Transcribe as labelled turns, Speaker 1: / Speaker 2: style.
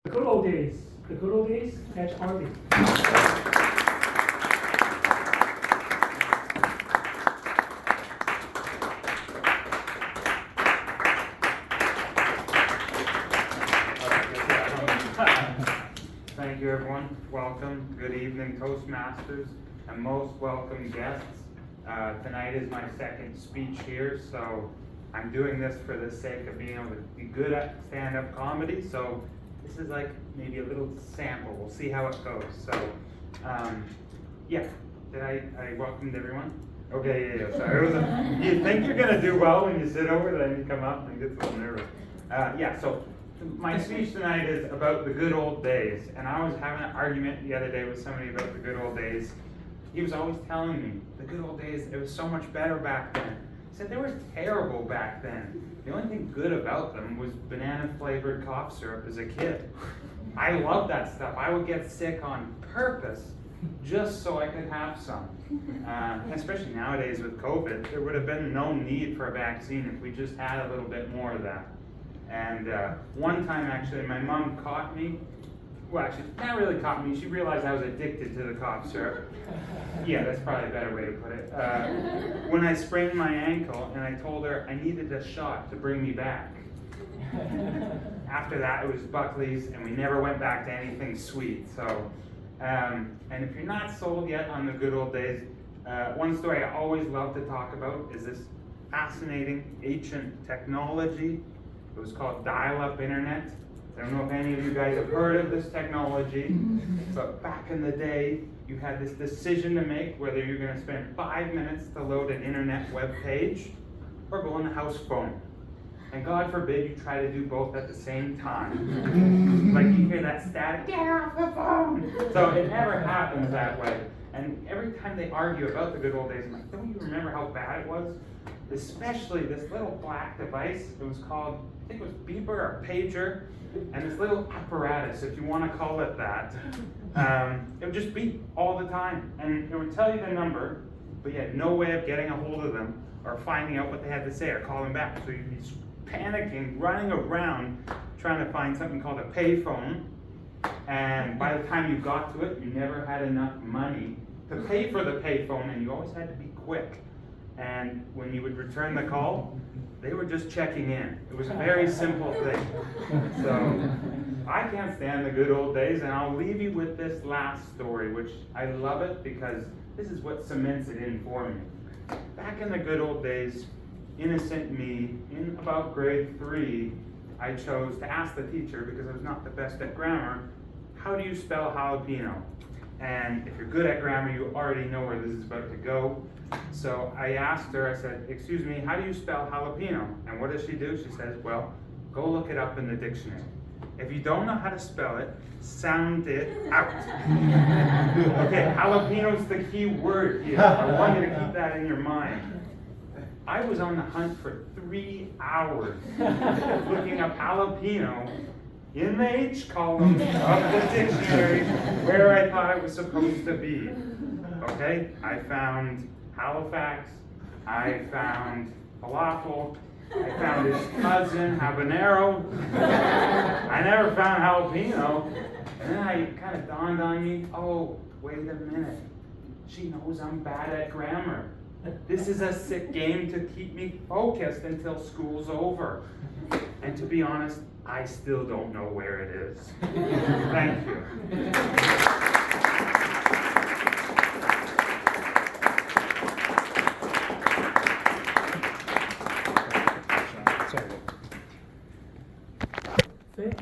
Speaker 1: The good old days. The good old days, catch party.
Speaker 2: Thank you, everyone. Welcome. Good evening, Toastmasters, and most welcome guests. Tonight is my second speech here, so I'm doing this for the sake of being able to be good at stand-up comedy. So this is like maybe a little sample. We'll see how it goes. So, yeah. Did I welcomed everyone? Okay, yeah. Sorry. You think you're gonna do well when you sit over, then you come up and it gets a little nervous. Yeah. So. My speech tonight is about the good old days, and I was having an argument the other day with somebody about the good old days. He was always telling me, the good old days, it was so much better back then. I said, they were terrible back then. The only thing good about them was banana-flavored cough syrup as a kid. I loved that stuff. I would get sick on purpose just so I could have some. Especially nowadays with COVID, there would have been no need for a vaccine if we just had a little bit more of that. And one time, actually, my mom caught me. Well, actually, not really caught me. She realized I was addicted to the cough syrup. Yeah, that's probably a better way to put it. When I sprained my ankle, and I told her I needed a shot to bring me back. After that, it was Buckley's, and we never went back to anything sweet. So, and if you're not sold yet on the good old days, one story I always love to talk about is this fascinating ancient technology. It was called dial-up internet. I don't know if any of you guys have heard of this technology, but back in the day, you had this decision to make whether you're going to spend 5 minutes to load an internet web page or go on the house phone. And God forbid you try to do both at the same time. Like you hear that static, get off the phone! So it never happens that way. And every time they argue about the good old days, I'm like, don't you remember how bad it was? Especially this little black device. It was called, I think it was beeper or pager, and this little apparatus, if you want to call it that, it would just beep all the time, and it would tell you the number, but you had no way of getting a hold of them or finding out what they had to say or calling back. So you'd be panicking, running around, trying to find something called a payphone, and by the time you got to it, you never had enough money to pay for the payphone, and you always had to be quick. And when you would return the call, they were just checking in. It was a very simple thing. So I can't stand the good old days, and I'll leave you with this last story, which I love it because this is what cements it in for me. Back in the good old days, innocent me, in about grade 3, I chose to ask the teacher, because I was not the best at grammar, how do you spell jalapeno? And if you're good at grammar, you already know where this is about to go. So I asked her, I said, excuse me, how do you spell jalapeno? And what does she do? She says, well, go look it up in the dictionary. If you don't know how to spell it, sound it out. Okay, jalapeno's the key word here. I want you to keep that in your mind. I was on the hunt for 3 hours looking up jalapeno in the H column of the dictionary where I thought it was supposed to be. Okay, I found Halifax, I found falafel, I found his cousin, habanero. I never found jalapeno. And then it kind of dawned on me, oh, wait a minute. She knows I'm bad at grammar. This is a sick game to keep me focused until school's over. And to be honest, I still don't know where it is. Thank you.
Speaker 1: Thank you.